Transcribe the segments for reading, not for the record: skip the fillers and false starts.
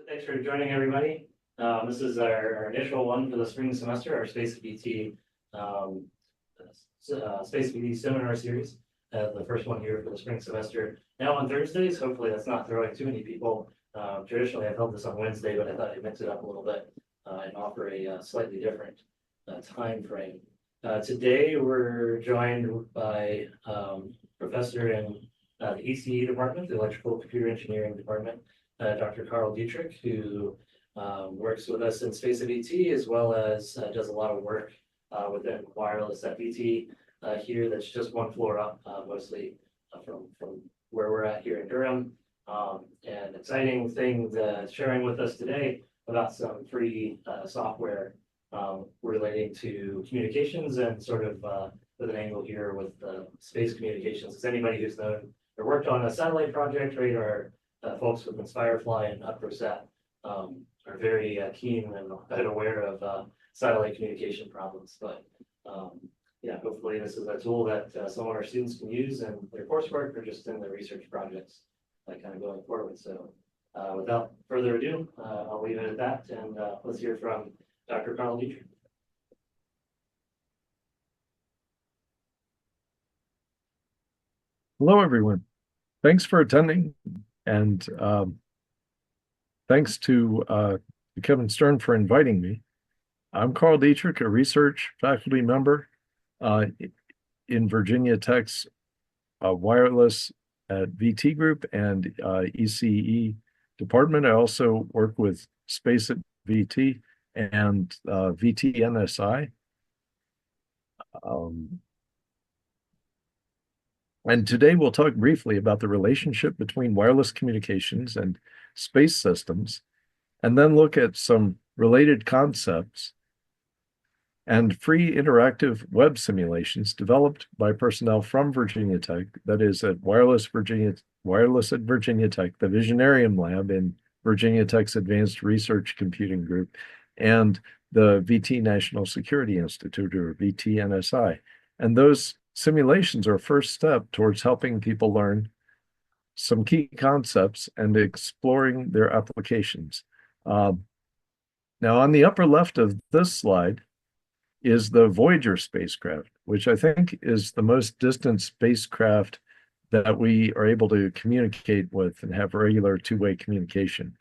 Thanks for joining, everybody. This is our initial one for the spring semester, our Space VT Space VT seminar series. The first one here for the spring semester. Now on Thursdays, hopefully that's not throwing too many people. Traditionally, I've held this on Wednesday, but I thought I'd mix it up a little bit and offer a slightly different time frame. Today, we're joined by professor in the ECE department, the Electrical Computer Engineering department, Dr. Carl Dietrich, who works with us in Space at VT, as well as does a lot of work within wireless at VT here. That's just one floor up, mostly from where we're at here in Durham. And exciting thing sharing with us today about some free software relating to communications and sort of with an angle here with space communications. As anybody who's known or worked on a satellite project, right, or folks with InspireFly and UpRosat are very keen and aware of satellite communication problems. But yeah, hopefully this is a tool that some of our students can use in their coursework or just in their research projects, kind of going forward. So without further ado, I'll leave it at that, and let's hear from Dr. Carl Dietrich. Hello, everyone. Thanks for attending, and thanks to Kevin Stern for inviting me. I'm Carl Dietrich, a research faculty member in Virginia Tech's wireless at VT Group and ECE department. I also work with Space at VT and VT NSI. And today we'll talk briefly about the relationship between wireless communications and space systems, and then look at some related concepts and free interactive web simulations developed by personnel from Virginia Tech, that is at Wireless at Virginia Tech, the Visionarium Lab in Virginia Tech's Advanced Research Computing Group, and the VT National Security Institute, or VT-NSI. And those simulations are a first step towards helping people learn some key concepts and exploring their applications. Now, on the upper left of this slide is the Voyager spacecraft, which I think is the most distant spacecraft that we are able to communicate with and have regular two-way communication,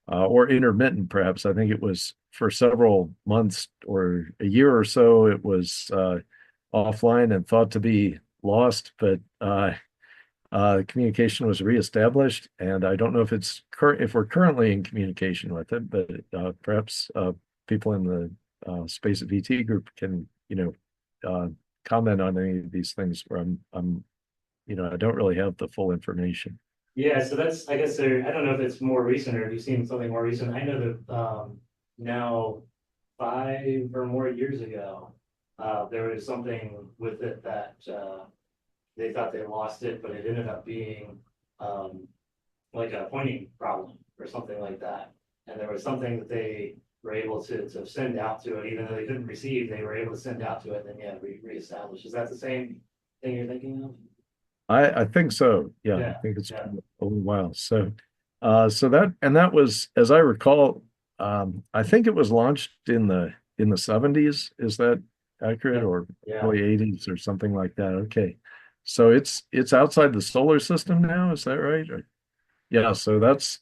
or intermittent, perhaps. I think it was for several months or a year or so, it was offline and thought to be lost, but communication was reestablished, and I don't know if if we're currently in communication with it, but perhaps people in the Space at VT group can, comment on any of these things where I'm, I don't really have the full information. Yeah, so that's, I guess, I don't know if it's more recent or if you've seen something more recent. I know that now 5 or more years ago, there was something with it that they thought they lost it, but it ended up being like a pointing problem or something like that. And there was something that they were able to send out to it, even though they couldn't receive, they were able to send out to it and then reestablish. Is that the same thing you're thinking of? I think so. Yeah, I think it's been a little while. So that was, as I recall, I think it was launched in the 70s. Is that accurate? Or early 80s or something like that? Okay. So it's outside the solar system now, is that right? Yeah, so that's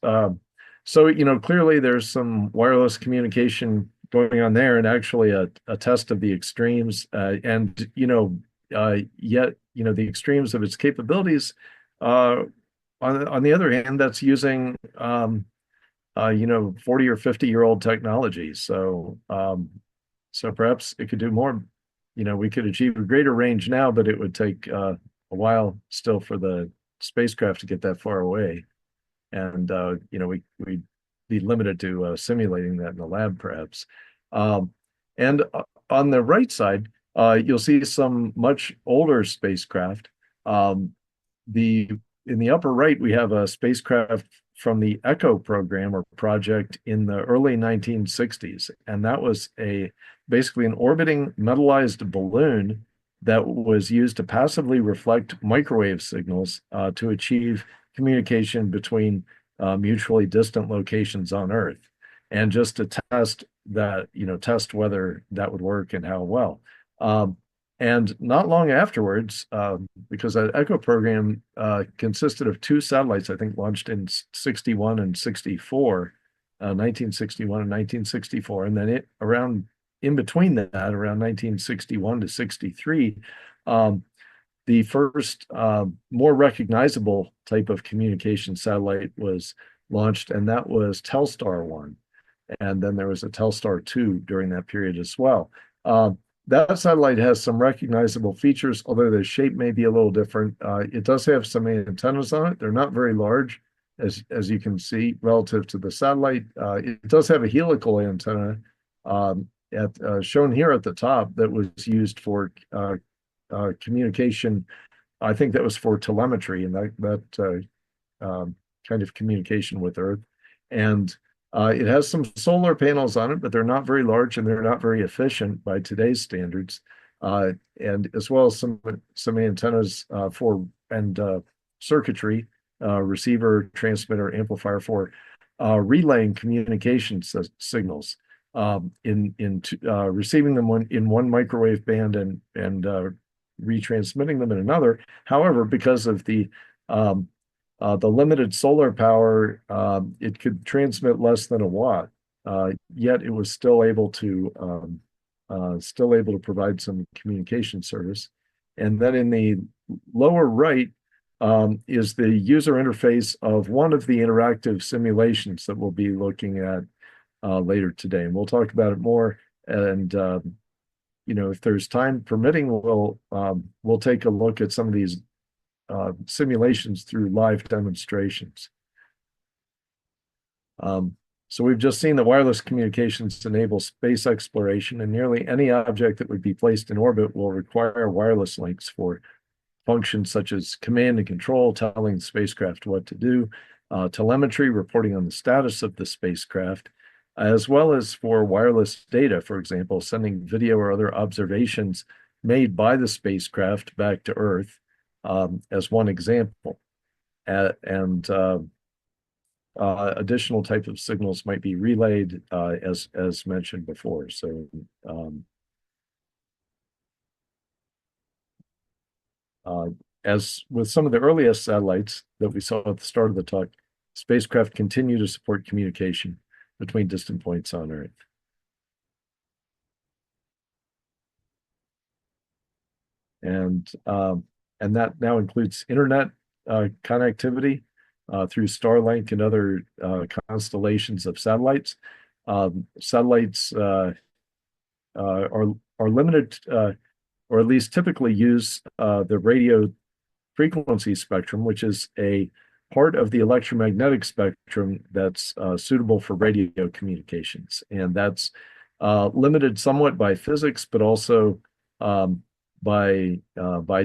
so clearly there's some wireless communication going on there, and actually a test of the extremes, and yet the extremes of its capabilities. On the other hand, that's using 40 or 50-year-old technology. So perhaps it could do more. We could achieve a greater range now, but it would take a while still for the spacecraft to get that far away. And we'd be limited to simulating that in the lab, perhaps. And on the right side, you'll see some much older spacecraft. In the upper right, we have a spacecraft from the ECHO program or project in the early 1960s, and that was basically an orbiting metallized balloon that was used to passively reflect microwave signals to achieve communication between mutually distant locations on Earth, and just to test that, test whether that would work and how well. And not long afterwards, because that ECHO program consisted of two satellites, I think launched in 61 and 64, 1961 and 1964. And then around in between that, around 1961 to 63, the first more recognizable type of communication satellite was launched, and that was Telstar 1. And then there was a Telstar 2 during that period as well. That satellite has some recognizable features, although the shape may be a little different. It does have some antennas on it. They're not very large, as you can see, relative to the satellite. It does have a helical antenna shown here at the top that was used for communication. I think that was for telemetry and that kind of communication with Earth. And it has some solar panels on it, but they're not very large and they're not very efficient by today's standards. And as well as some antennas for circuitry, receiver, transmitter, amplifier for relaying communication signals, receiving them in one microwave band and retransmitting them in another. However, because of the limited solar power, it could transmit less than a watt, yet it was still able to provide some communication service. And then in the lower right is the user interface of one of the interactive simulations that we'll be looking at later today. And we'll talk about it more. And if there's time permitting, we'll take a look at some of these simulations through live demonstrations. So we've just seen that wireless communications enable space exploration, and nearly any object that would be placed in orbit will require wireless links for functions such as command and control, telling the spacecraft what to do, telemetry, reporting on the status of the spacecraft, as well as for wireless data, for example, sending video or other observations made by the spacecraft back to Earth, as one example. And additional type of signals might be relayed, as mentioned before. So as with some of the earliest satellites that we saw at the start of the talk, spacecraft continue to support communication between distant points on Earth. And that now includes internet connectivity through Starlink and other constellations of satellites. Satellites are limited, or at least typically use the radio frequency spectrum, which is a part of the electromagnetic spectrum that's suitable for radio communications. And that's limited somewhat by physics, but also by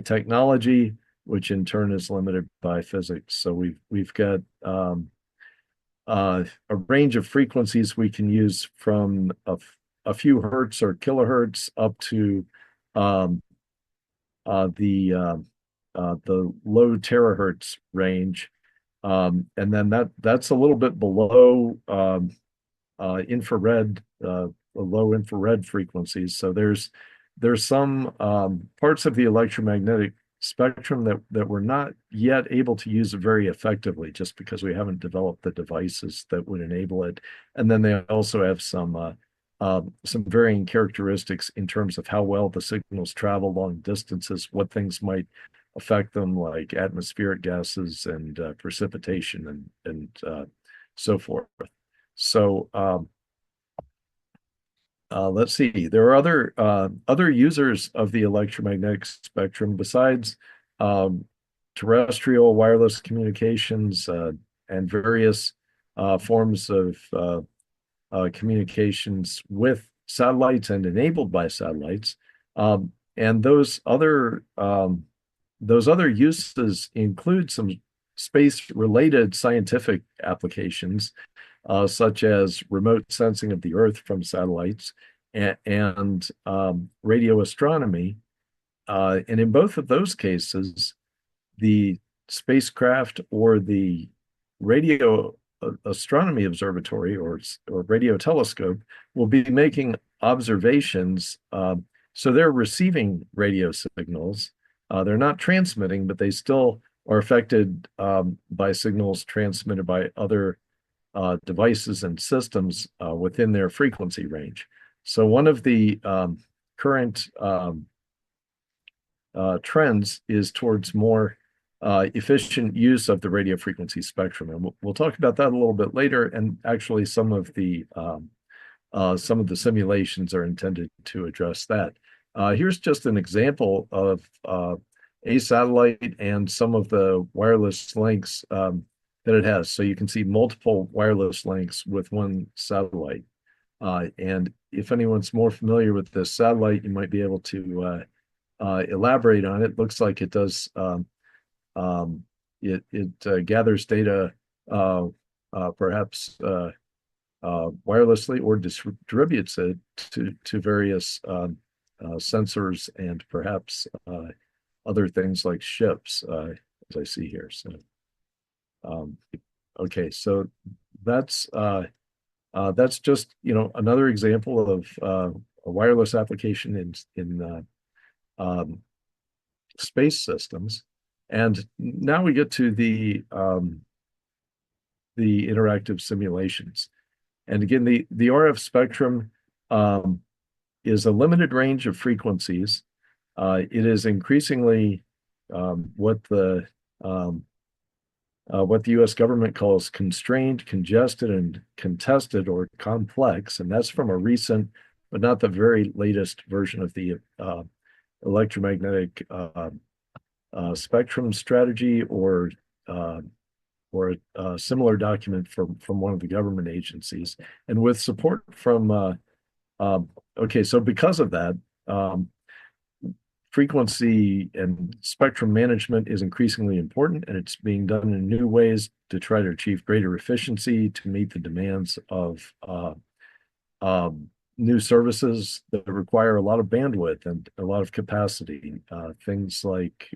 technology, which in turn is limited by physics. So we've got a range of frequencies we can use from a few hertz or kilohertz up to the low terahertz range, and then that's a little bit below infrared, low infrared frequencies. So there's some parts of the electromagnetic spectrum that we're not yet able to use very effectively, just because we haven't developed the devices that would enable it. And then they also have some varying characteristics in terms of how well the signals travel long distances, what things might affect them, like atmospheric gases and precipitation and so forth. So let's see. There are other users of the electromagnetic spectrum besides terrestrial wireless communications and various forms of communications with satellites and enabled by satellites. And those other uses include some space-related scientific applications, such as remote sensing of the Earth from satellites and radio astronomy. And in both of those cases, the spacecraft or the radio astronomy observatory or radio telescope will be making observations. So they're receiving radio signals. They're not transmitting, but they still are affected by signals transmitted by other devices and systems within their frequency range. So one of the current trends is towards more efficient use of the radio frequency spectrum, and we'll talk about that a little bit later. And actually, some of the simulations are intended to address that. Here's just an example of a satellite and some of the wireless links that it has. So you can see multiple wireless links with one satellite. And if anyone's more familiar with this satellite, you might be able to elaborate on it. Looks like it does. It gathers data, perhaps wirelessly, or distributes it to various sensors and perhaps other things like ships, as I see here. So, okay, so that's just another example of a wireless application in space systems. And now we get to the interactive simulations. And again, the RF spectrum is a limited range of frequencies. It is increasingly what the U.S. government calls constrained, congested, and contested, or complex. And that's from a recent, but not the very latest version of the electromagnetic spectrum strategy, or a similar document from one of the government agencies. And with support from, okay, so because of that, frequency and spectrum management is increasingly important, and it's being done in new ways to try to achieve greater efficiency to meet the demands of new services that require a lot of bandwidth and a lot of capacity. Things like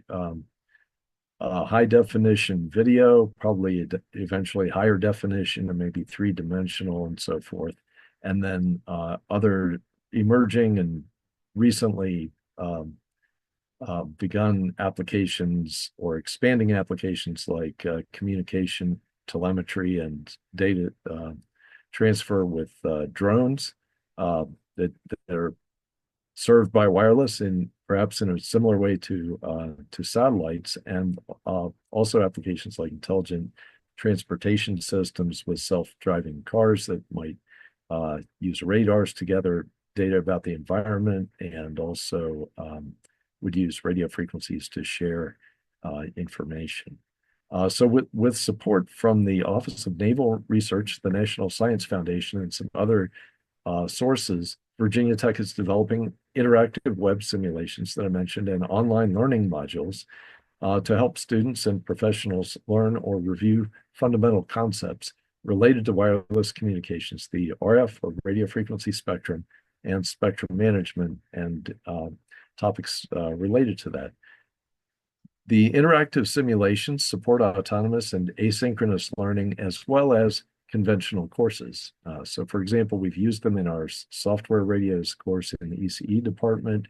high definition video, probably eventually higher definition, and maybe three-dimensional and so forth. And then other emerging and recently begun applications or expanding applications like communication, telemetry, and data transfer with drones that are served by wireless, and perhaps in a similar way to satellites, and also applications like intelligent transportation systems with self-driving cars that might use radars to gather data about the environment, and also would use radio frequencies to share information. So with support from the Office of Naval Research, the National Science Foundation, and some other sources, Virginia Tech is developing interactive web simulations that I mentioned, and online learning modules to help students and professionals learn or review fundamental concepts related to wireless communications, the RF or radio frequency spectrum, and spectrum management, and topics related to that. The interactive simulations support autonomous and asynchronous learning, as well as conventional courses. So for example, we've used them in our software radios course in the ECE department.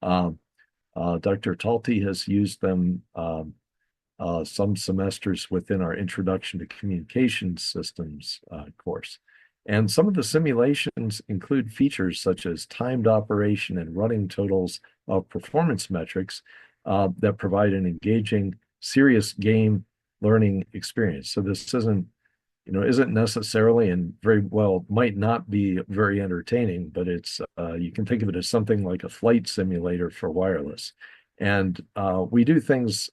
Dr. Talty has used them some semesters within our Introduction to Communication Systems course. And some of the simulations include features such as timed operation and running totals of performance metrics that provide an engaging, serious game learning experience. So this isn't necessarily, and very well might not be, very entertaining, but it's you can think of it as something like a flight simulator for wireless. And we do things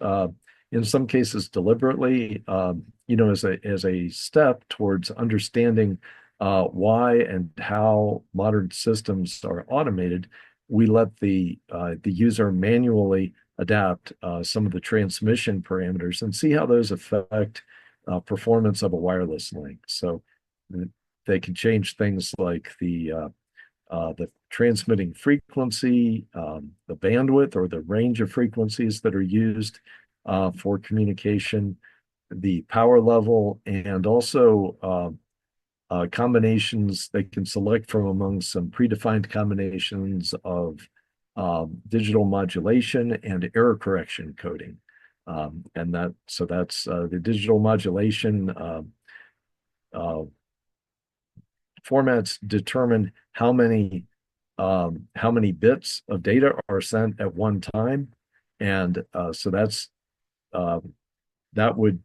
in some cases deliberately, as a step towards understanding why and how modern systems are automated. We let the user manually adapt some of the transmission parameters and see how those affect performance of a wireless link. So they can change things like the transmitting frequency, the bandwidth or the range of frequencies that are used for communication, the power level, and also combinations they can select from among some predefined combinations of digital modulation and error correction coding. And that's the digital modulation uh, formats determine how many bits of data are sent at one time, and so that would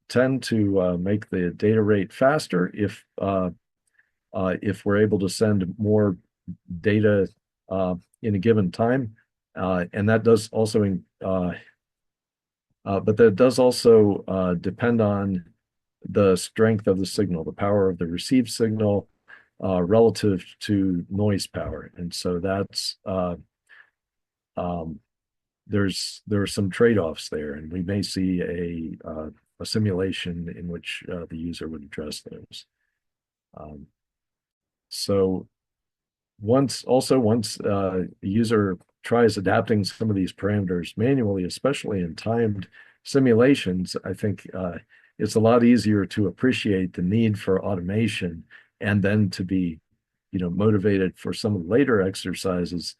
tend to make the data rate faster if we're able to send more data in a given time, and that does also but that does also depend on the strength of the signal, the power of the received signal relative to noise power. And so um, there are some trade-offs there, and we may see a simulation in which the user would address those. Um, so once a user tries adapting some of these parameters manually, especially in timed simulations, I think it's a lot easier to appreciate the need for automation, and then to be, motivated for some of the later exercises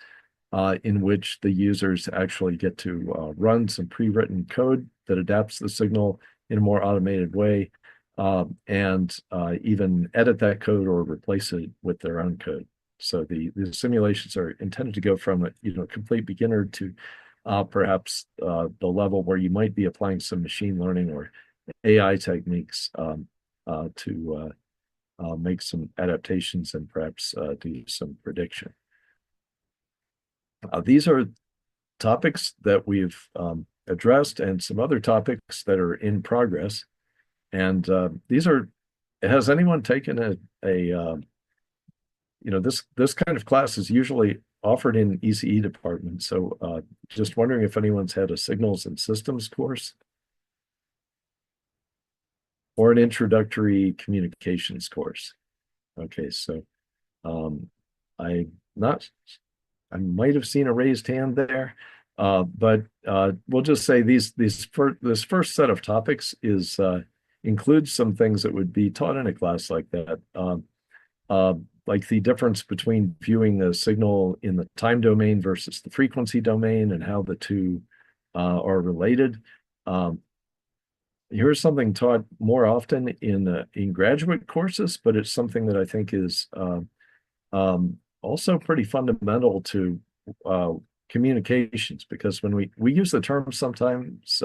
in which the users actually get to run some pre-written code that adapts the signal in a more automated way, and even edit that code or replace it with their own code. So the simulations are intended to go from a complete beginner to perhaps the level where you might be applying some machine learning or AI techniques to make some adaptations and perhaps do some prediction. These are topics that we've addressed, and some other topics that are in progress. And has anyone taken this kind of class is usually offered in ECE department. So just wondering if anyone's had a signals and systems course or an introductory communications course. Okay, so I might have seen a raised hand there, but we'll just say this first set of topics includes some things that would be taught in a class like that, like the difference between viewing the signal in the time domain versus the frequency domain and how the two are related. Here's something taught more often in graduate courses, but it's something that I think is also pretty fundamental to communications, because when we use the term sometimes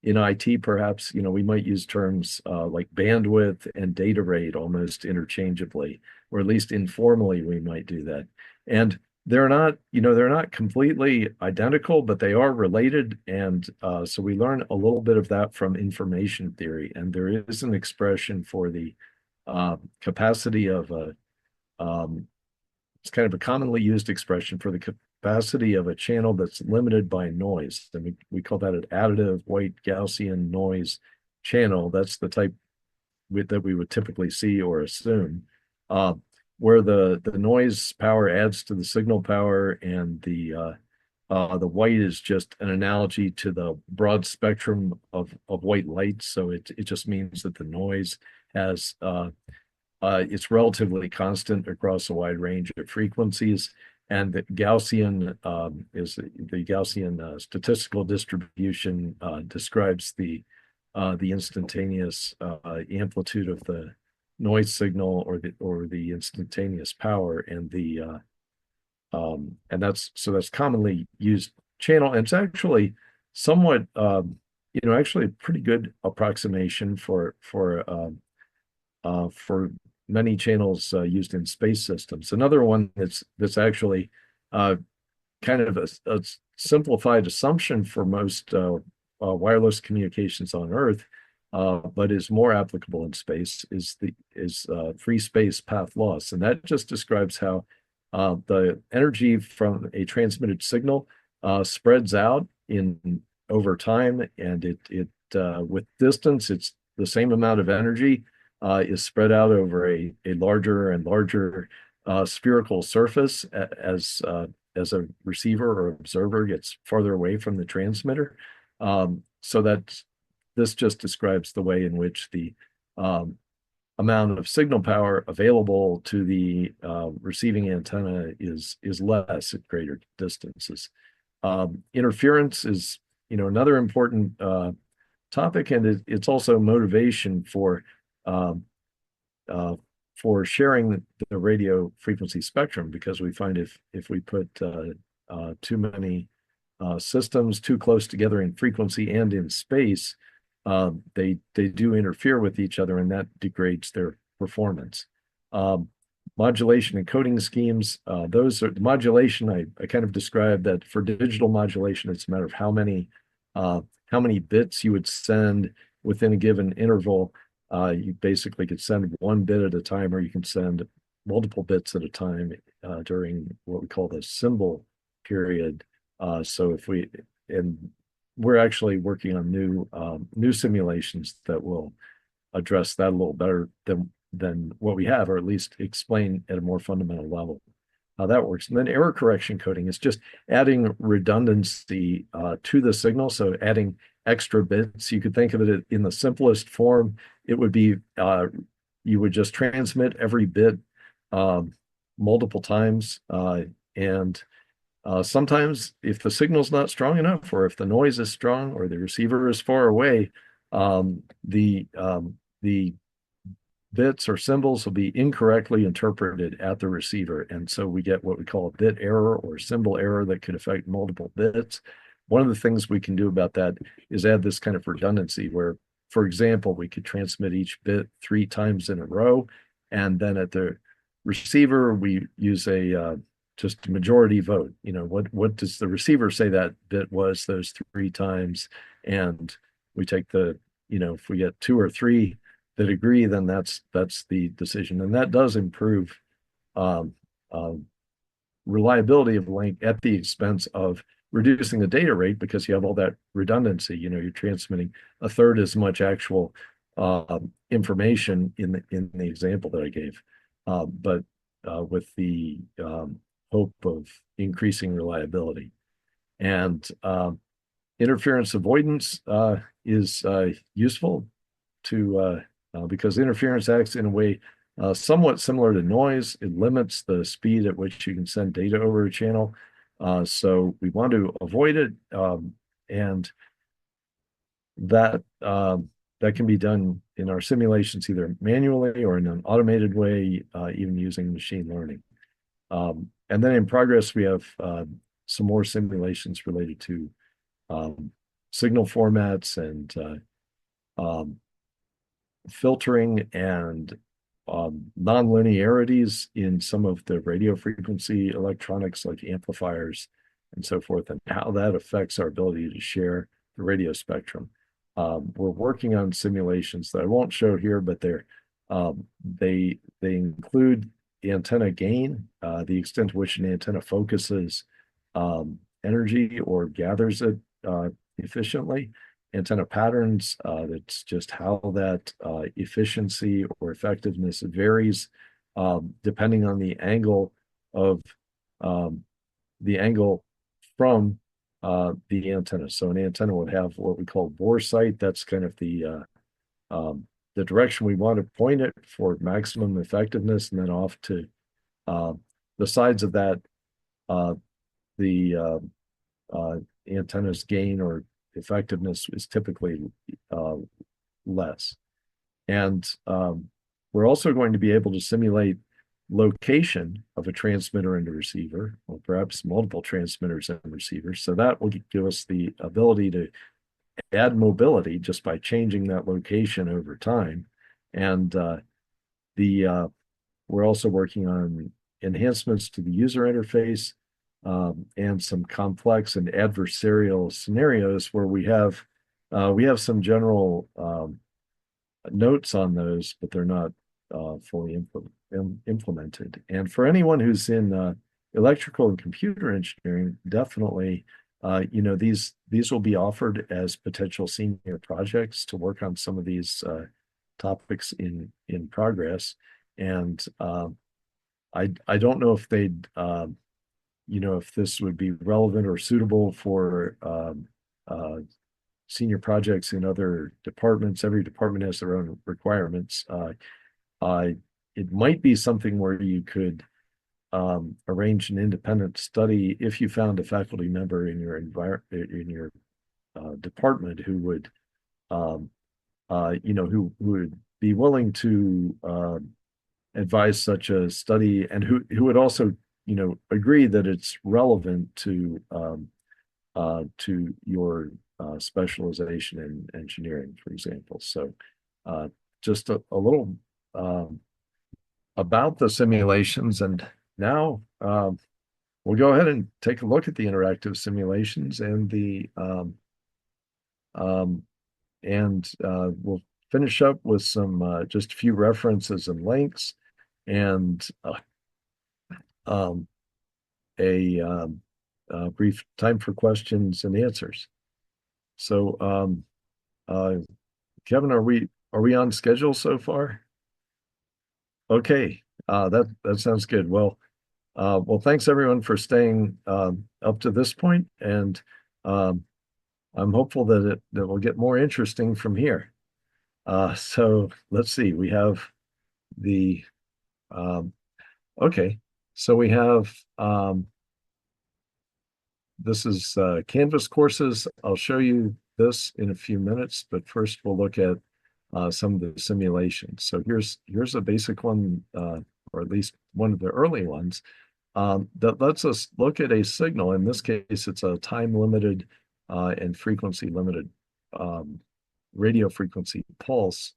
in IT, perhaps, we might use terms like bandwidth and data rate almost interchangeably, or at least informally we might do that. And they're not completely identical, but they are related. And so we learn a little bit of that from information theory. And there is an expression for the capacity of it's kind of a commonly used expression for the capacity of a channel that's limited by noise. And we call that an additive white Gaussian noise channel. That's the type that we would typically see or assume, where the noise power adds to the signal power, and the white is just an analogy to the broad spectrum of white light. So it just means that the noise has it's relatively constant across a wide range of frequencies. And the Gaussian is the Gaussian statistical distribution describes the instantaneous amplitude of the noise signal, or the instantaneous power, and that's commonly used channel. And it's actually somewhat actually a pretty good approximation for many channels used in space systems. Another one that's actually kind of a simplified assumption for most wireless communications on Earth, but is more applicable in space, is free space path loss. And that just describes how the energy from a transmitted signal spreads out over time, and it with distance, it's the same amount of energy is spread out over a larger and larger spherical surface as a receiver or observer gets farther away from the transmitter. so that this just describes the way in which the um, amount of signal power available to the receiving antenna is less at greater distances. Interference is, another important topic, and it's also motivation um, uh, for sharing the radio frequency spectrum, because we find if we put too many systems too close together in frequency and in space, they do interfere with each other, and that degrades their performance. Um, Modulation and coding schemes, those are modulation. I kind of described that for digital modulation, it's a matter of how many bits you would send within a given interval. You basically could send one bit at a time, or you can send multiple bits at a time during what we call the symbol period. So if we, and we're actually working on new simulations that will address that a little better than what we have, or at least explain at a more fundamental level how that works. And then error correction coding is just adding redundancy to the signal. So adding extra bits. You could think of it in the simplest form. It would be you would just transmit every bit multiple times, and sometimes if the signal's not strong enough, or if the noise is strong, or the receiver is far away, the bits or symbols will be incorrectly interpreted at the receiver. And so we get what we call a bit error or symbol error that could affect multiple bits. One of the things we can do about that is add this kind of redundancy where, for example, we could transmit each bit 3 times in a row. And then at the receiver, we use a just a majority vote. What does the receiver say that bit was those 3 times? And we take if we get 2 or 3 that agree, then that's the decision. And that does improve um, uh, reliability of the link at the expense of reducing the data rate, because you have all that redundancy. You're transmitting a third as much actual information in the example that I gave, but with the hope of increasing reliability. And interference avoidance is useful to because interference acts in a way somewhat similar to noise. It limits the speed at which you can send data over a channel. So we want to avoid it, and that can be done in our simulations either manually or in an automated way, even using machine learning. And then in progress, we have some more simulations related to signal formats and filtering and nonlinearities in some of the radio frequency electronics like amplifiers and so forth, and how that affects our ability to share the radio spectrum. We're working on simulations that I won't show here, but they include the antenna gain, the extent to which an antenna focuses energy or gathers it efficiently. Antenna patterns, that's just how that efficiency or effectiveness varies depending on the angle of the angle from the antenna. So an antenna would have what we call bore sight. That's kind of the direction we want to point it for maximum effectiveness, and then off to the sides of that, the antenna's gain or effectiveness is typically less. And we're also going to be able to simulate location of a transmitter and a receiver, or perhaps multiple transmitters and receivers. So that will give us the ability to add mobility just by changing that location over time. And we're also working on enhancements to the user interface, and some complex and adversarial scenarios where we have some general notes on those, but they're not fully implemented. And for anyone who's in electrical and computer engineering, definitely, these will be offered as potential senior projects to work on some of these topics in progress. And I don't know if they'd if this would be relevant or suitable for senior projects in other departments. Every department has their own requirements. Uh, it might be something where you could arrange an independent study if you found a faculty member in your department who would who would be willing to advise such a study and who would also agree that it's relevant to your specialization in engineering, for example. So just a little about the simulations. And now we'll go ahead and take a look at the interactive simulations and we'll finish up with some just a few references and links and um, a brief time for questions and answers. So, Kevin, are we on schedule so far? Okay, that sounds good. Well, thanks everyone for staying up to this point, and I'm hopeful that it will get more interesting from here. So let's see. We have the okay. So we have this is Canvas courses. I'll show you this in a few minutes, but first we'll look at some of the simulations. So here's a basic one, or at least one of the early ones, that lets us look at a signal. In this case, it's a time-limited and frequency-limited radio frequency pulse.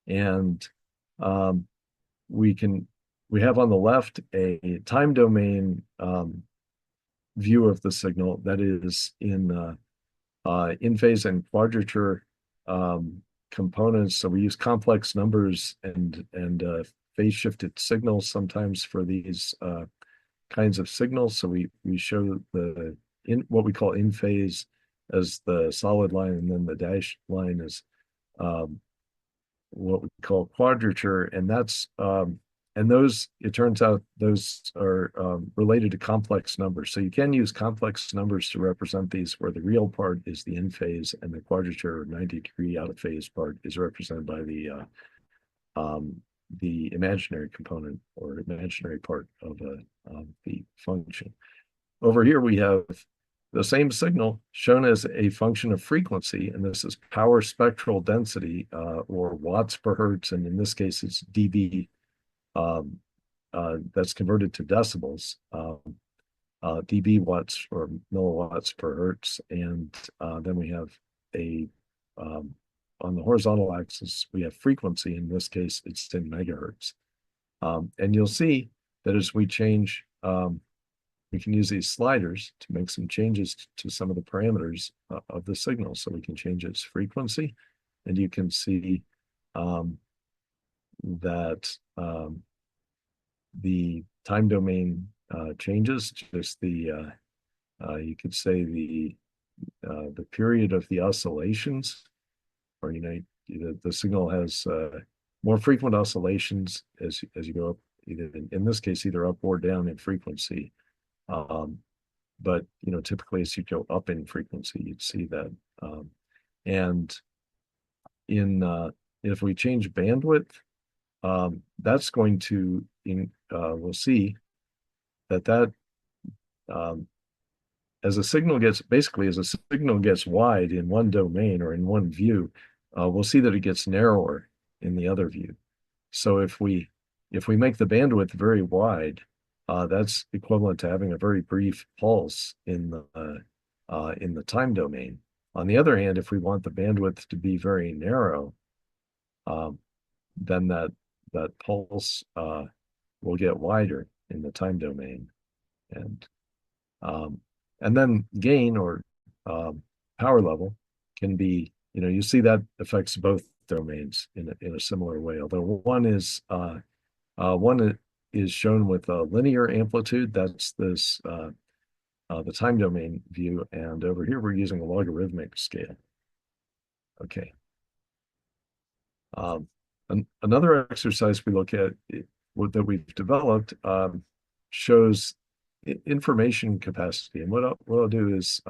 And we have on the left a time domain view of the signal that is in phase and quadrature components. So we use complex numbers and phase shifted signals sometimes for these kinds of signals. So we show what we call in phase as the solid line, and then the dashed line is what we call quadrature, and that's and those, it turns out, those are related to complex numbers. So you can use complex numbers to represent these, where the real part is the in phase and the quadrature, or 90-degree out of phase part, is represented by the imaginary component or imaginary part of the function. Over here we have the same signal shown as a function of frequency, and this is power spectral density, or watts per hertz, and in this case it's dB. That's converted to decibels, dB watts or milliwatts per hertz, and then we have on the horizontal axis we have frequency. In this case, it's 10 megahertz, and you'll see that as we change, we can use these sliders to make some changes to some of the parameters of the signal. So we can change its frequency, and you can see that the time domain changes. Just you could say the period of the oscillations, or the signal has more frequent oscillations as you go up, either in this case either up or down in frequency. But typically as you go up in frequency, you'd see that. And if we change bandwidth, that's going to we'll see that as a signal gets wide in one domain or in one view, we'll see that it gets narrower in the other view. So if we make the bandwidth very wide, that's equivalent to having a very brief pulse in the time domain. On the other hand, if we want the bandwidth to be very narrow, then that pulse will get wider in the time domain, and then gain, or power level, can be, you see that affects both domains in a similar way. Although one is shown with a linear amplitude, that's this the time domain view, and over here we're using a logarithmic scale. Okay. Another exercise we look at that we've developed shows information capacity, and what I'll do is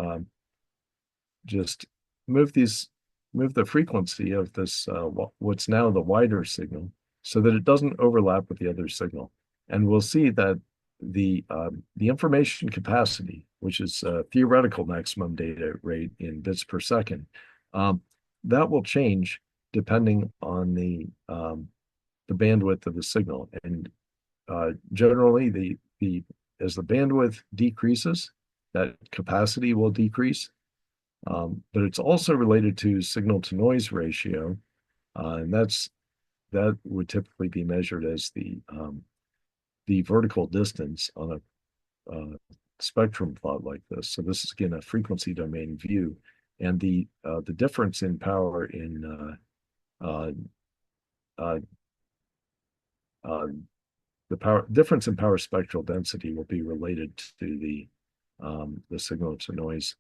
just move these move the frequency of this what's now the wider signal so that it doesn't overlap with the other signal. And we'll see that the information capacity, which is theoretical maximum data rate in bits per second, that will change depending on the bandwidth of the signal. And generally, the as the bandwidth decreases, that capacity will decrease. But it's also related to signal to noise ratio, and that would typically be measured as the vertical distance on a spectrum plot like this. So this is again a frequency domain view, and the difference in power in uh, uh, uh, the power difference in power spectral density will be related to the signal to noise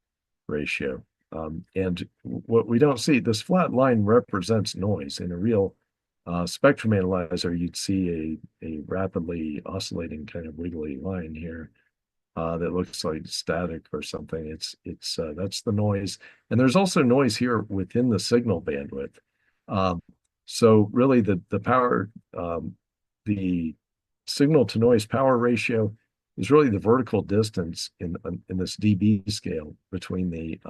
ratio. And what we don't see, this flat line represents noise. In a real spectrum analyzer, you'd see a rapidly oscillating kind of wiggly line here that looks like static or something. It's that's the noise, and there's also noise here within the signal bandwidth. Um, so really, the power, the signal to noise power ratio is really the vertical distance in this dB scale between the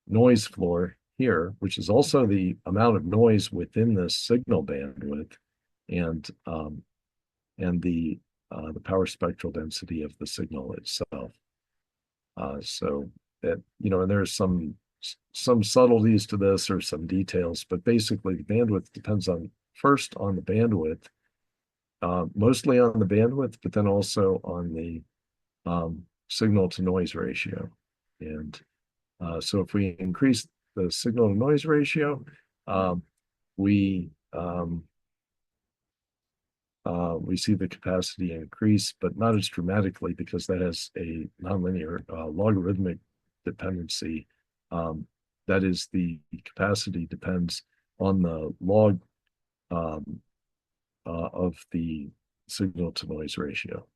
noise floor here, which is also the amount of noise within the signal bandwidth, and the power spectral density of the signal itself. So that, and there's some subtleties to this or some details, but basically the bandwidth depends first on the bandwidth, mostly on the bandwidth, but then also on the signal to noise ratio. And so if we increase the signal to noise ratio, we see the capacity increase, but not as dramatically because that has a nonlinear logarithmic dependency. That is, the capacity depends on the log of the signal to noise ratio.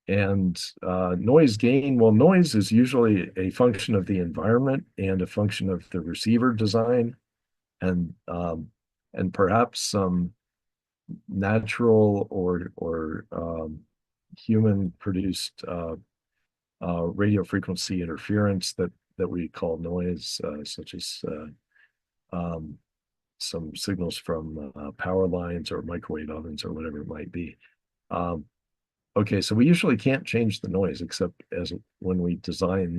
And noise gain, well, noise is usually a function of the environment and a function of the receiver design, and perhaps some natural or human produced radio frequency interference that we call noise, such as some signals from power lines or microwave ovens or whatever it might be. Okay, so we usually can't change the noise except as when we design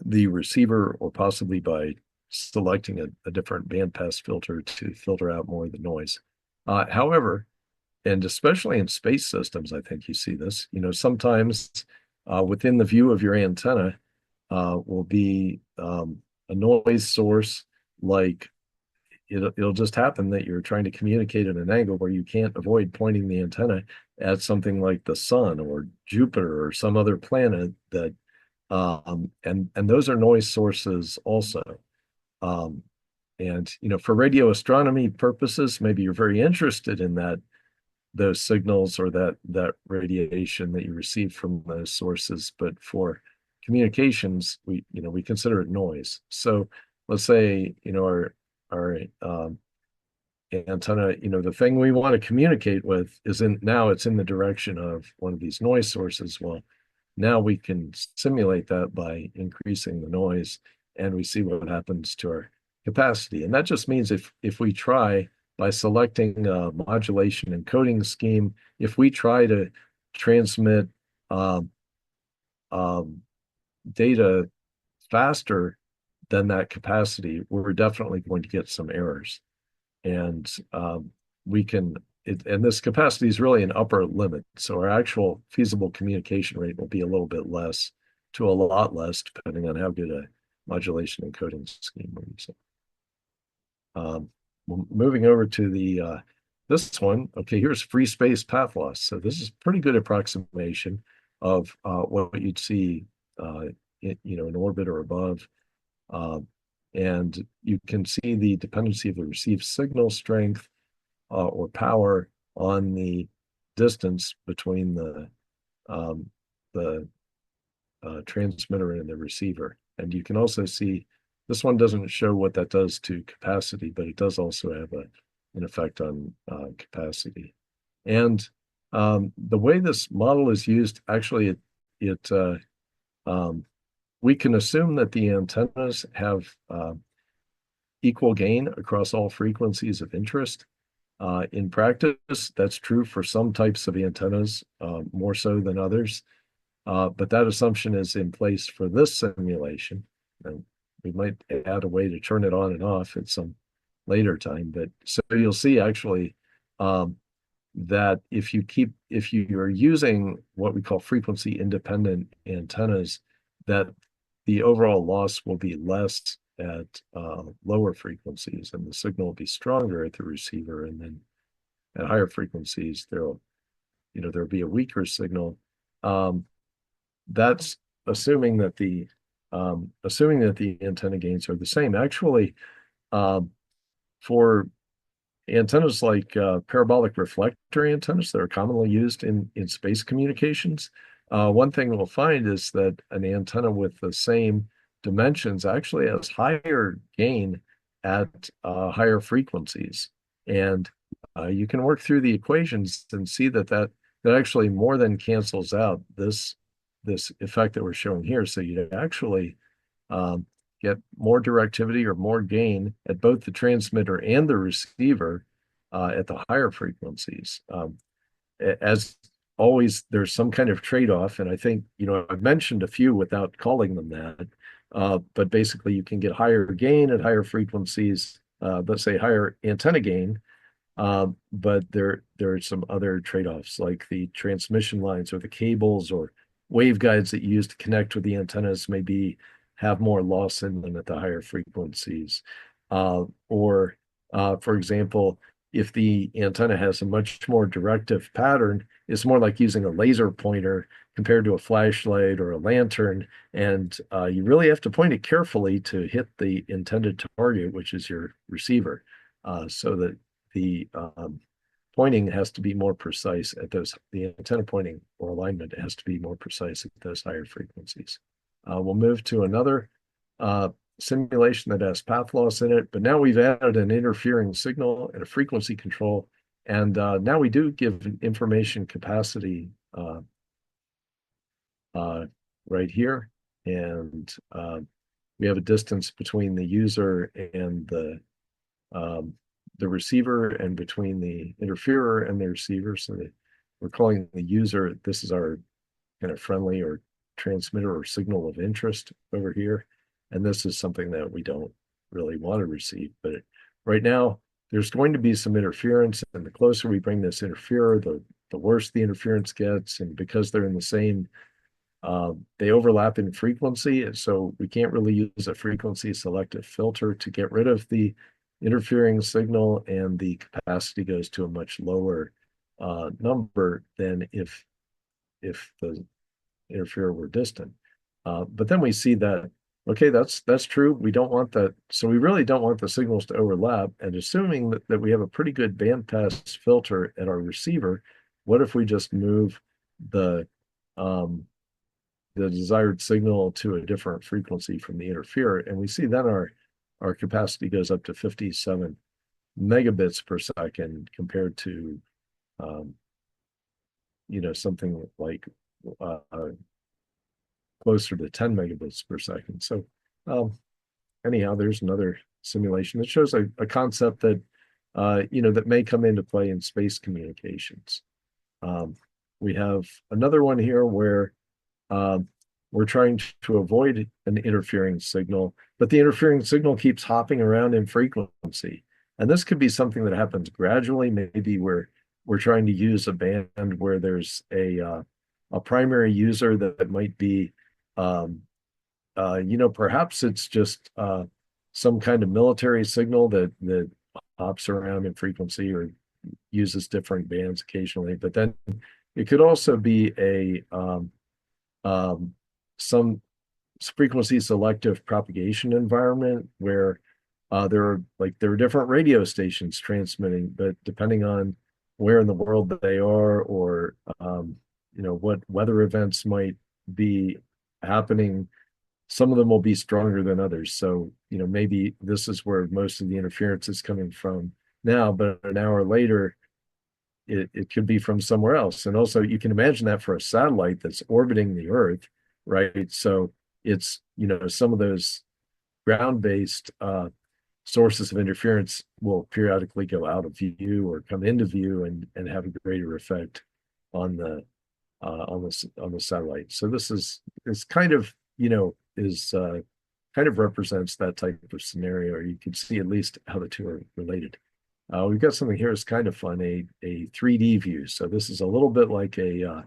the receiver, or possibly by selecting a different bandpass filter to filter out more of the noise. However, and especially in space systems, I think you see this, sometimes within the view of your antenna will be a noise source, like it'll just happen that you're trying to communicate at an angle where you can't avoid pointing the antenna at something like the sun or Jupiter or some other planet that and those are noise sources also. And for radio astronomy purposes, maybe you're very interested in those signals or that radiation that you receive from those sources, but for communications, we consider it noise. So let's say our antenna, the thing we want to communicate with it's in the direction of one of these noise sources. Well, now we can simulate that by increasing the noise, and we see what happens to our capacity. And that just means if we try, by selecting a modulation encoding scheme, if we try to transmit data faster than that capacity, we're definitely going to get some errors. And and this capacity is really an upper limit. So our actual feasible communication rate will be a little bit less to a lot less, depending on how good a modulation encoding scheme we're using. Moving over to this one. Okay, here's free space path loss. So this is pretty good approximation of what you'd see in orbit or above. And you can see the dependency of the received signal strength or power on the distance between the transmitter and the receiver. And you can also see this one doesn't show what that does to capacity, but it does also have an effect on capacity. And the way this model is used, actually, um, we can assume that the antennas have equal gain across all frequencies of interest. In practice, that's true for some types of antennas, more so than others. But that assumption is in place for this simulation. And we might add a way to turn it on and off at some later time. But so you'll see actually that if you are using what we call frequency independent antennas, that the overall loss will be less at lower frequencies, and the signal will be stronger at the receiver, and then at higher frequencies there'll be a weaker signal. That's assuming that the antenna gains are the same. Actually, for antennas like parabolic reflector antennas that are commonly used in space communications, one thing we'll find is that an antenna with the same dimensions actually has higher gain at higher frequencies. And you can work through the equations and see that actually more than cancels out this effect that we're showing here. So you'd actually get more directivity or more gain at both the transmitter and the receiver at the higher frequencies. As always, there's some kind of trade-off, and I think I've mentioned a few without calling them that. But basically, you can get higher gain at higher frequencies, let's say higher antenna gain, but there are some other trade-offs like the transmission lines or the cables or waveguides that you use to connect with the antennas maybe have more loss in them at the higher frequencies. Or, for example, if the antenna has a much more directive pattern, it's more like using a laser pointer compared to a flashlight or a lantern. And you really have to point it carefully to hit the intended target, which is your receiver, so that the pointing has to be more precise at the antenna pointing or alignment has to be more precise at those higher frequencies. We'll move to another simulation that has path loss in it, but now we've added an interfering signal and a frequency control. And now we do give information capacity right here. And we have a distance between the user and the receiver, and between the interferer and the receiver. So we're calling the user, this is our kind of friendly or transmitter or signal of interest over here. And this is something that we don't really want to receive. But right now, there's going to be some interference. And the closer we bring this interferer, the worse the interference gets. And because they're in the same, they overlap in frequency. And so we can't really use a frequency selective filter to get rid of the interfering signal, and the capacity goes to a much lower number than if the interferer were distant. But then we see that, okay, that's true. We don't want that. So we really don't want the signals to overlap. And assuming that we have a pretty good bandpass filter at our receiver, what if we just move the desired signal to a different frequency from the interferer? And we see then our capacity goes up to 57 megabits per second compared to, something like closer to 10 megabits per second. So anyhow, there's another simulation that shows a concept that, that may come into play in space communications. We have another one here where we're trying to avoid an interfering signal, but the interfering signal keeps hopping around in frequency. And this could be something that happens gradually. Maybe we're trying to use a band where there's a primary user that might be, perhaps it's just some kind of military signal that hops around in frequency or uses different bands occasionally. But then it could also be some frequency selective propagation environment where there are different radio stations transmitting, but depending on where in the world they are, or what weather events might be happening. Some of them will be stronger than others. So, maybe this is where most of the interference is coming from now, but an hour later, it could be from somewhere else. And also, you can imagine that for a satellite that's orbiting the Earth, right? So it's, some of those ground-based sources of interference will periodically go out of view or come into view and have a greater effect on the satellite. So this is kind of, is kind of represents that type of scenario, or you can see at least how the two are related. We've got something here that's kind of fun, a 3D view. So this is a little bit like a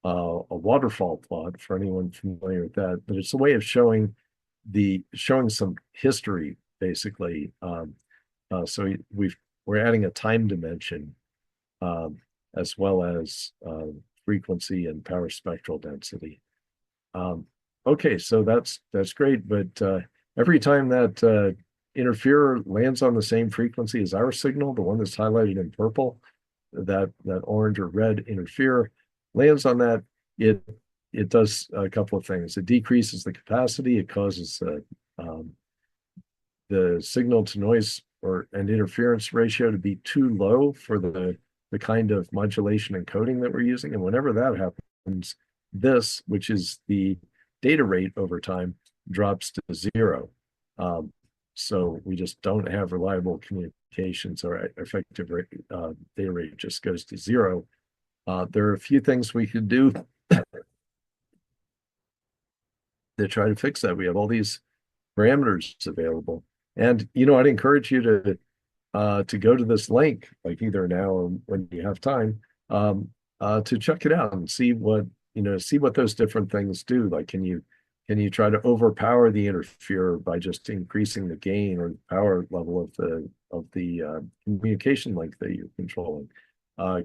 waterfall plot for anyone familiar with that, but it's a way of showing some history basically. So we're adding a time dimension as well as frequency and power spectral density. Okay, so that's great, but every time that interferer lands on the same frequency as our signal, the one that's highlighted in purple, that orange or red interferer lands on that, it does a couple of things. It decreases the capacity. It causes the signal to noise and interference ratio to be too low for the kind of modulation and coding that we're using. And whenever that happens, this, which is the data rate over time, drops to zero. So we just don't have reliable communications, or effective data rate just goes to zero. There are a few things we could do to try to fix that. We have all these parameters available. And, I'd encourage you to go to this link, like either now or when you have time, to check it out and see what those different things do. Like, can you try to overpower the interferer by just increasing the gain or the power level of the communication link that you're controlling?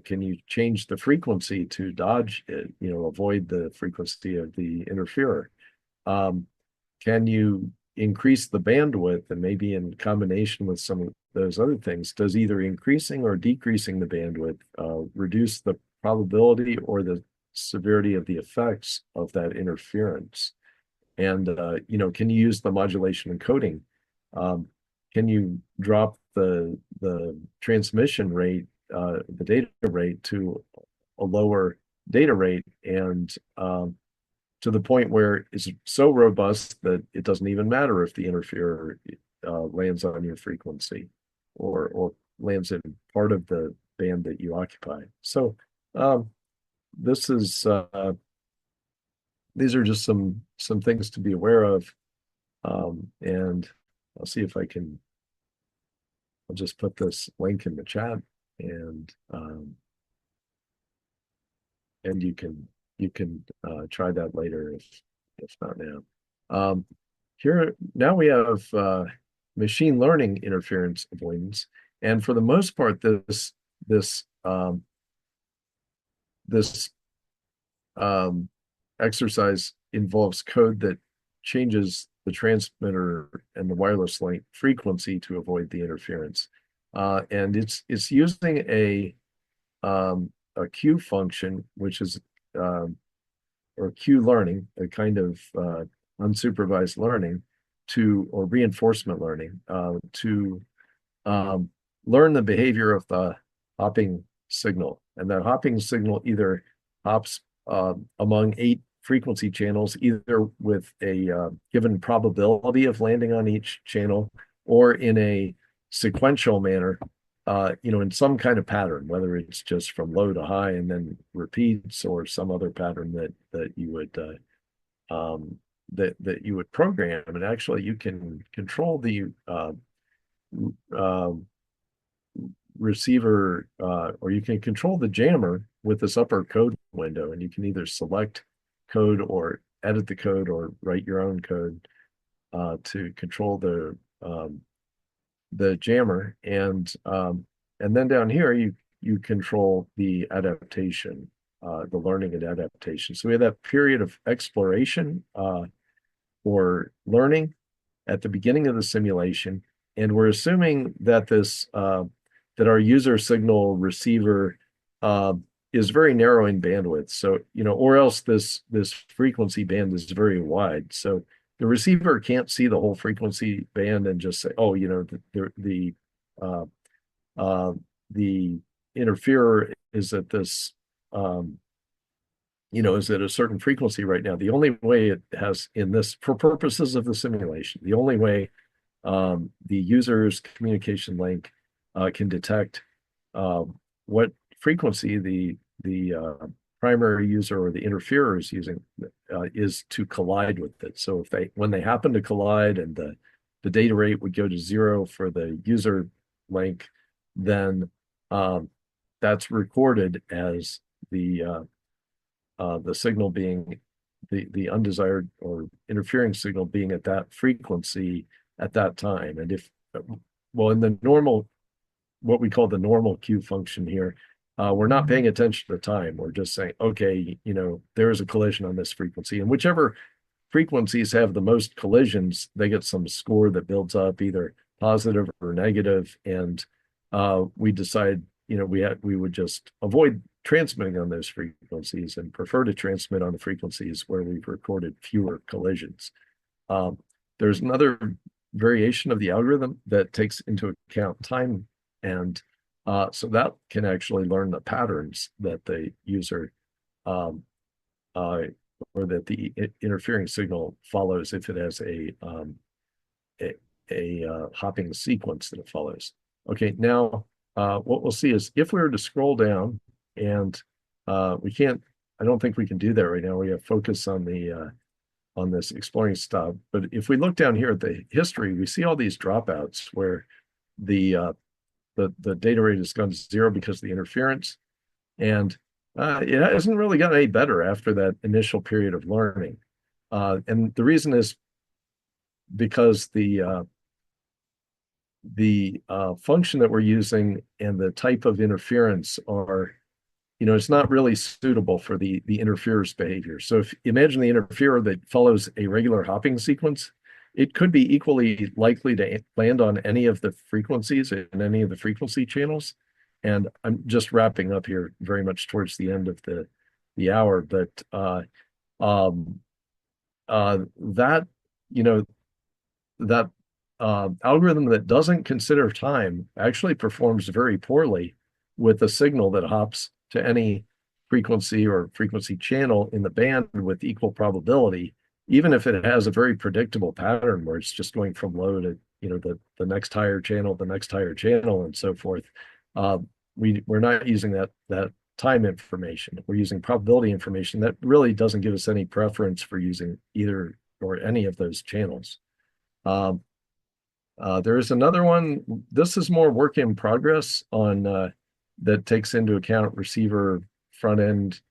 Can you change the frequency to dodge it, avoid the frequency of the interferer? Can you increase the bandwidth, and maybe in combination with some of those other things, does either increasing or decreasing the bandwidth reduce the probability or the severity of the effects of that interference? And, can you use the modulation and coding? Can you drop the transmission rate, the data rate, to a lower data rate, and to the point where it's so robust that it doesn't even matter if the interferer lands on your frequency or lands in part of the band that you occupy. So this is these are just some things to be aware of, and I'll see if I'll just put this link in the chat, and you can try that later if not now. Here now we have machine learning interference avoidance, and for the most part, this exercise involves code that changes the transmitter and the wireless link frequency to avoid the interference, and it's using a Q function, which is or Q learning, a kind of unsupervised learning or reinforcement learning to learn the behavior of the hopping signal. And that hopping signal either hops among 8 frequency channels, either with a given probability of landing on each channel, or in a sequential manner, in some kind of pattern, whether it's just from low to high and then repeats, or some other pattern that you would that you would program. And actually, you can control the receiver, or you can control the jammer with this upper code window, and you can either select code or edit the code or write your own code to control the jammer, and then down here you control the adaptation, the learning and adaptation. So we have that period of exploration or learning at the beginning of the simulation, and we're assuming that that our user signal receiver is very narrow in bandwidth. So, or else this frequency band is very wide. So the receiver can't see the whole frequency band and just say, oh, uh, uh, the interferer is at this, um, is at a certain frequency right now. The only way it has in this, for purposes of the simulation, the only way the user's communication link can detect uh, what frequency the primary user or the interferer is using is to collide with it. So when they happen to collide and the data rate would go to 0 for the user link, then that's recorded as the signal being the undesired or interfering signal being at that frequency at that time. And in the normal, what we call the normal Q function here, we're not paying attention to time. We're just saying, okay, there is a collision on this frequency, and whichever frequencies have the most collisions, they get some score that builds up either positive or negative. And we decide, we would just avoid transmitting on those frequencies and prefer to transmit on the frequencies where we've recorded fewer collisions. There's another variation of the algorithm that takes into account time. And so that can actually learn the patterns that the user or that the interfering signal follows if it has a hopping sequence that it follows. Okay, now what we'll see is if we were to scroll down, and we can't, I don't think we can do that right now. We have focus on this exploring stop. But if we look down here at the history, we see all these dropouts where the data rate has gone to 0 because of the interference. And it hasn't really gotten any better after that initial period of learning. And the reason is because the function that we're using and the type of interference are, it's not really suitable for the interferer's behavior. So if imagine the interferer that follows a regular hopping sequence, it could be equally likely to land on any of the frequencies and any of the frequency channels. And I'm just wrapping up here very much towards the end of the hour, but that, that algorithm that doesn't consider time actually performs very poorly with a signal that hops to any frequency or frequency channel in the band with equal probability, even if it has a very predictable pattern where it's just going from low to the next higher channel, the next higher channel, and so forth. We're not using that time information. We're using probability information that really doesn't give us any preference for using either or any of those channels. There is another one. This is more work in progress on that takes into account receiver front end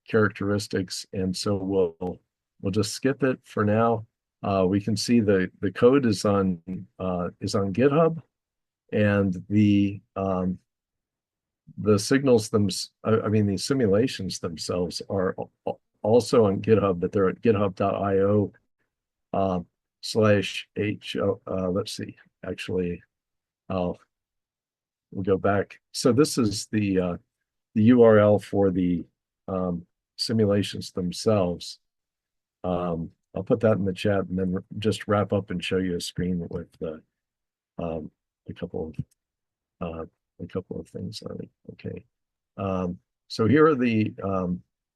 characteristics, and so we'll just skip it for now. We can see the code is on GitHub, and the signals the simulations themselves are also on GitHub, but they're at github.io /h. Let's see. Actually, we'll go back. So this is the URL for the simulations themselves. I'll put that in the chat and then just wrap up and show you a screen with a couple of things on it. Okay. So here are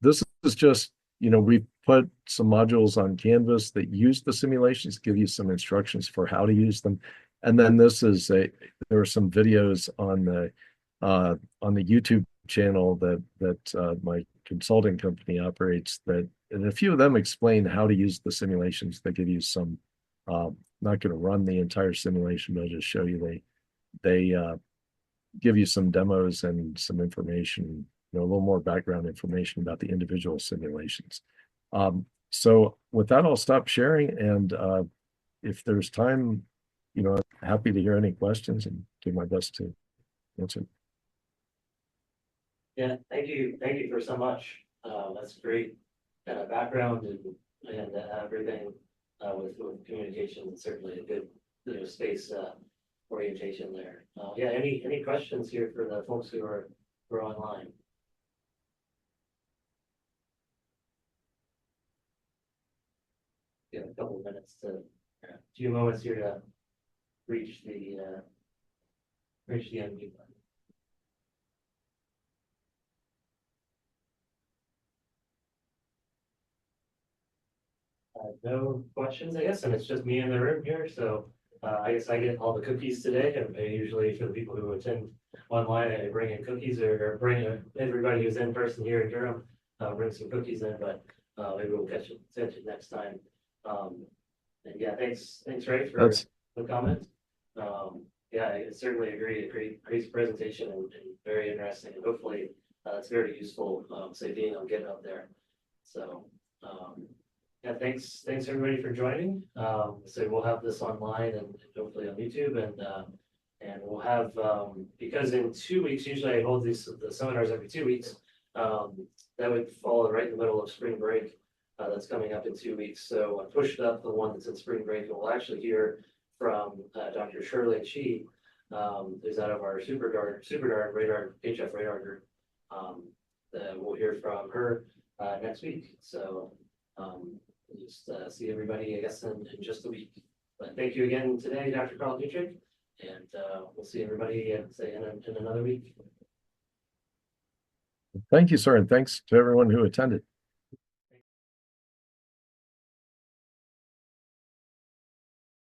this is just, we've put some modules on Canvas that use the simulations, give you some instructions for how to use them. And then there are some videos on the YouTube channel that my consulting company operates, and a few of them explain how to use the simulations. They give you some, not going to run the entire simulation, but I'll just show you they give you some demos and some information, a little more background information about the individual simulations. So with that, I'll stop sharing, and if there's time, I'm happy to hear any questions and do my best to answer. Yeah, thank you for so much. That's great background and everything with communication, and certainly a good space orientation there. Yeah, any questions here for the folks who are online? get a couple of minutes to, a few moments here to reach the unmute button. No questions, I guess, and it's just me in the room here, so I guess I get all the cookies today, and usually for the people who attend online, I bring in cookies or bring everybody who's in person here in Durham, bring some cookies in, but maybe we'll catch it next time. And yeah, thanks Ray for the comment. Yeah, I certainly agree. A great presentation and very interesting, and hopefully it's very useful, say being on GitHub there. So yeah, thanks everybody for joining. So we'll have this online and hopefully on YouTube, and we'll have because in 2 weeks, usually I hold the seminars every 2 weeks. That would fall right in the middle of spring break. That's coming up in 2 weeks. So I pushed up the one that's in spring break, and we'll actually hear from Dr. Shirley Chi, who's out of our SuperGuard radar HF radar group. We'll hear from her next week. So just see everybody, I guess, in just a week. But thank you again today, Dr. Carl Dietrich, and we'll see everybody in another week. Thank you, sir, and thanks to everyone who attended.